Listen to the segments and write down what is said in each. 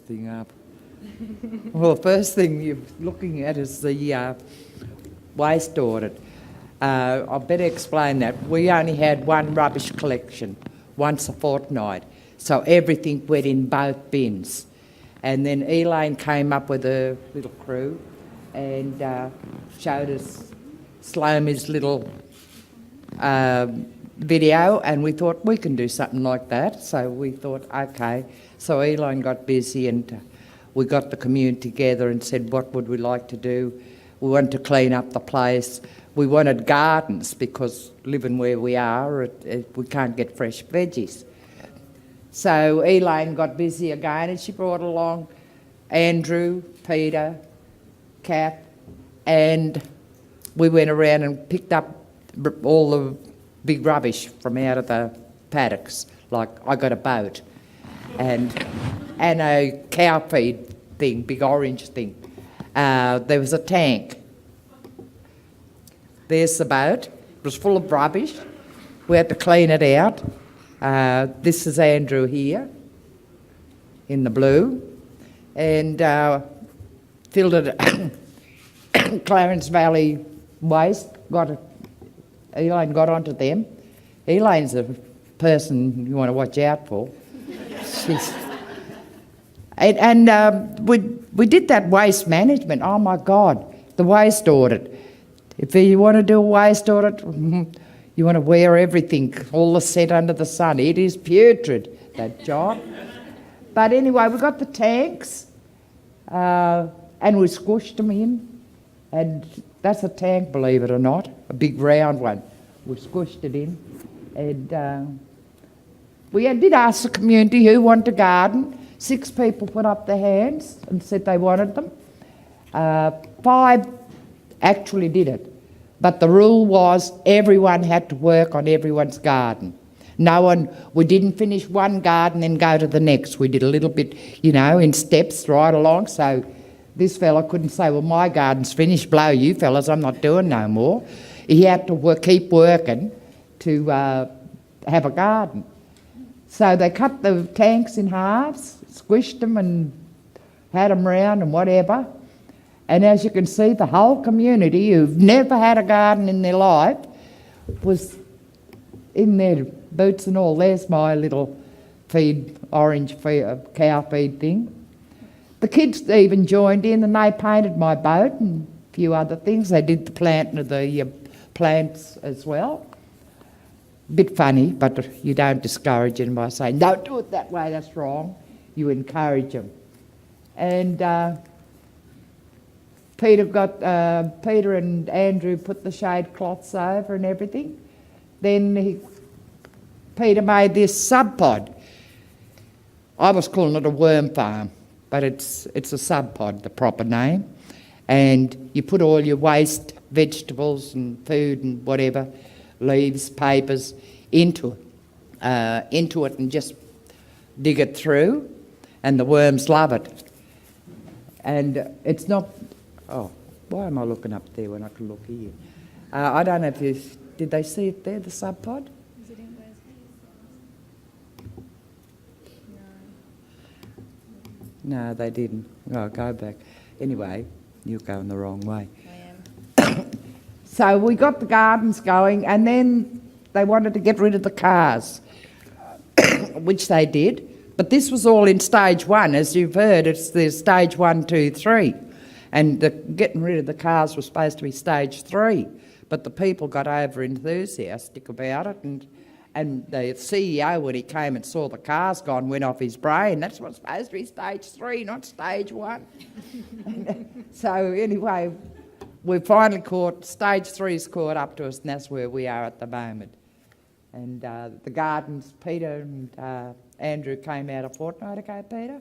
thing up. Well, the first thing you're looking at is the waste audit. I better explain that. We only had one rubbish collection once a fortnight, so everything went in both bins. And then Elaine came up with a little crew and showed us Sloamy's little video, and we thought we can do something like that. So we thought, okay. So Elaine got busy and we got the community together and said, what would we like to do? We wanted to clean up the place. We wanted gardens because living where we are, we can't get fresh veggies. So Elaine got busy again and she brought along Andrew, Peter, Kath, and we went around and picked up all the big rubbish from out of the paddocks. Like I got a boat and a cow feed thing, big orange thing. There was a tank. There's the boat. It was full of rubbish. We had to clean it out. This is Andrew here in the blue, and filled it. Clarence Valley Waste Elaine got onto them. Elaine's a person you want to watch out for. We did that waste management. Oh my God, the waste audit. If you want to do a waste audit, you want to wear everything, all the set under the sun. It is putrid, that job. But anyway, we got the tanks and we squished them in. And that's a tank, believe it or not, a big round one. We squished it in. And we did ask the community who wanted a garden. 6 people put up their hands and said they wanted them. 5 actually did it. But the rule was everyone had to work on everyone's garden. We didn't finish one garden and go to the next. We did a little bit, in steps right along. So this fella couldn't say, well, my garden's finished, blow you fellas, I'm not doing no more. He had to keep working to have a garden. So they cut the tanks in halves, squished them and had them round and whatever. And as you can see, the whole community who've never had a garden in their life was in their boots and all. There's my little orange cow feed thing. The kids even joined in and they painted my boat and a few other things. They did the planting of the plants as well. Bit funny, but you don't discourage them by saying, don't do it that way, that's wrong. You encourage them. And Peter and Andrew put the shade cloths over and everything. Then Peter made this sub pod. I was calling it a worm farm, but it's a sub pod, the proper name. And you put all your waste, vegetables and food and whatever, leaves, papers, into it and just dig it through, and the worms love it. And it's not... Oh, why am I looking up there when I can look here? I don't know if did they see it there, the sub pod? Is it in Wales? No, they didn't. Oh, go back. Anyway, you're going the wrong way. I am. So we got the gardens going, and then they wanted to get rid of the cars, which they did. But this was all in stage 1. As you've heard, there's stage 1, 2, 3. And getting rid of the cars was supposed to be stage 3. But the people got over enthusiastic about it, and the CEO, when he came and saw the cars gone, went off his brain. That's what's supposed to be stage 3, not stage 1. So anyway, we finally stage 3's caught up to us, and that's where we are at the moment. And the gardens, Peter and Andrew came out a fortnight ago, Peter,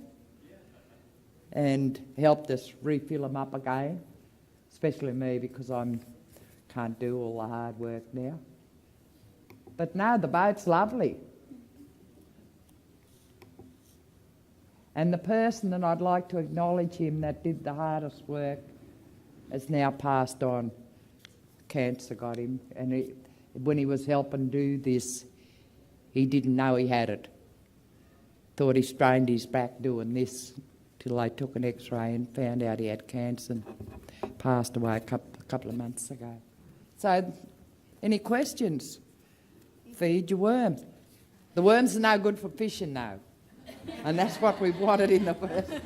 and helped us refill them up again, especially me because I can't do all the hard work now. But no, the boat's lovely. And the person that I'd like to acknowledge him that did the hardest work has now passed on. Cancer got him, and when he was helping do this, he didn't know he had it. Thought he strained his back doing this, till they took an x-ray and found out he had cancer and passed away a couple of months ago. So, any questions? Feed your worm. The worms are no good for fishing now. And that's what we wanted in the first place.